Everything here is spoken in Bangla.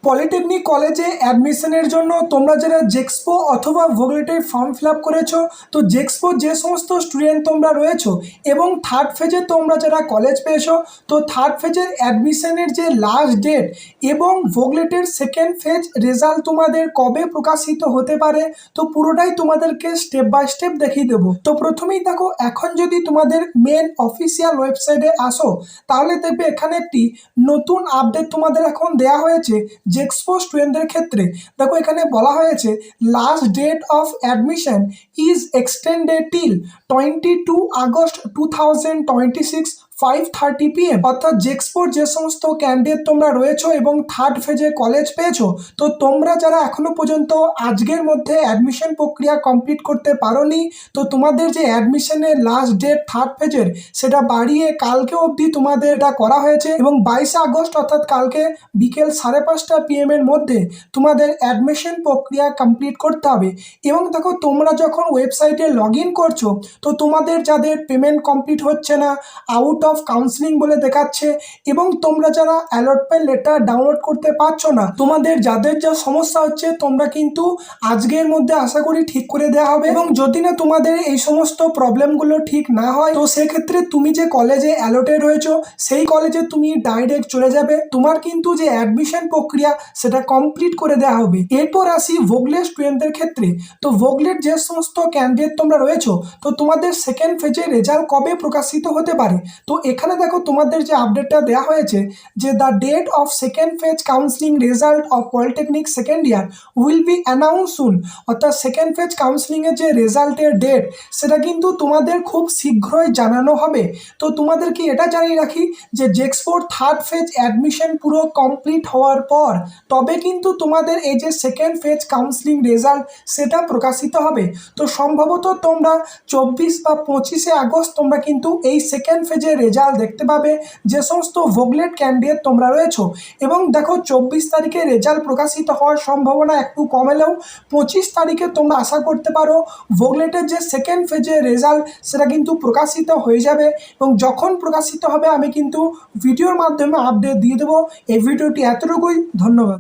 পলিটেকনিক কলেজে অ্যাডমিশনের জন্য তোমরা যারা জেক্সপো অথবা ভোগলেটের ফর্ম ফিল আপ করেছো, তো জেক্সপো যে সমস্ত স্টুডেন্ট তোমরা রয়েছো এবং থার্ড ফেজে তোমরা যারা কলেজ পেয়েছো, তো থার্ড ফেজের অ্যাডমিশনের যে লাস্ট ডেট এবং ভোগলেটের সেকেন্ড ফেজ রেজাল্ট তোমাদের কবে প্রকাশিত হতে পারে, তো পুরোটাই তোমাদেরকে স্টেপ বাই স্টেপ দেখিয়ে দেবো। তো প্রথমেই দেখো, এখন যদি তোমাদের মেন অফিসিয়াল ওয়েবসাইটে আসো, তাহলে দেখবে এখানে একটি নতুন আপডেট তোমাদের এখন দেয়া হয়েছে জেক্সপো স্টুডেন্টদের ক্ষেত্রে। দেখো এখানে বলা হয়েছে last date of admission is extended till 22 August 2026 5:30 PM। অর্থাৎ জেক্সপোর যে সমস্ত ক্যান্ডিডেট তোমরা রয়েছো এবং থার্ড ফেজে কলেজ পেয়েছো, তো তোমরা যারা এখনো পর্যন্ত আজকের মধ্যে অ্যাডমিশন প্রক্রিয়া কমপ্লিট করতে পারোনি, তো তোমাদের যে অ্যাডমিশনের লাস্ট ডেট থার্ড ফেজের সেটা বাড়িয়ে কালকে অবধি তোমাদের এটা করা হয়েছে এবং 22 আগস্ট অর্থাৎ কালকে বিকেল 5:30 PM এর মধ্যে তোমাদের অ্যাডমিশন প্রক্রিয়া কমপ্লিট করতে হবে। এবং দেখো, তোমরা যখন ওয়েবসাইটে লগ ইন করছো, তো তোমাদের যাদের পেমেন্ট কমপ্লিট হচ্ছে না, আউট অফ কাউন্সিলিং বলে দেখাচ্ছে, এবং তোমরা যারা অ্যালটমেন্ট লেটার ডাউনলোড করতে পারছো না, তোমাদের যাদের যা সমস্যা হচ্ছে, তোমরা কিন্তু আজকের মধ্যে আশা করি ঠিক করে দেওয়া হবে। এবং যদি না তোমাদের এই সমস্ত প্রবলেমগুলো ঠিক না হয়, তো সেক্ষেত্রে তুমি যে কলেজে অ্যালটেড হয়েছো সেই কলেজে তুমি ডাইরেক্ট চলে যাবে, তোমার কিন্তু যে অ্যাডমিশন প্রক্রিয়া সেটা কমপ্লিট করে দেওয়া হবে। এরপর আসি ভোগলেট স্টুডেন্টদের ক্ষেত্রে। তো ভোগলেট যে সমস্ত ক্যান্ডিডেট তোমরা রয়েছো, তো তোমাদের সেকেন্ড ফেজের রেজাল্ট কবে প্রকাশিত হতে পারে, তো এখানে দেখো তোমাদের যে আপডেটটা দেওয়া হয়েছে যে the date of second phase counselling result of polytechnic second year will be announce soon. অর্থাৎ সেকেন্ড ফেজ কাউন্সিলিংয়ের যে রেজাল্টের ডেট সেটা কিন্তু তোমাদের খুব শীঘ্রই জানানো হবে। তো তোমাদেরকে এটা জানিয়ে রাখি যে জেক্সপোর থার্ড ফেজ অ্যাডমিশন পুরো কমপ্লিট হওয়ার পর তবে কিন্তু তোমাদের এই যে সেকেন্ড ফেজ কাউন্সিলিং রেজাল্ট সেটা প্রকাশিত হবে। তো সম্ভবত তোমরা 24 বা 25 আগস্ট তোমরা কিন্তু এই সেকেন্ড ফেজের রেজাল্ট দেখতে পাবে যে সমস্ত ভোগলেট ক্যান্ডিডেট তোমরা রয়েছো। এবং দেখো, 24 তারিখে রেজাল্ট প্রকাশিত হওয়ার সম্ভাবনা একটু কম এলেও 25 তারিখে তোমরা আশা করতে পারো ভোগলেটের যে সেকেন্ড ফেজের রেজাল্ট সেটা কিন্তু প্রকাশিত হয়ে যাবে। এবং যখন প্রকাশিত হবে আমি কিন্তু ভিডিওর মাধ্যমে আপডেট দিয়ে দেবো। এই ভিডিওটি এতটুকুই, ধন্যবাদ।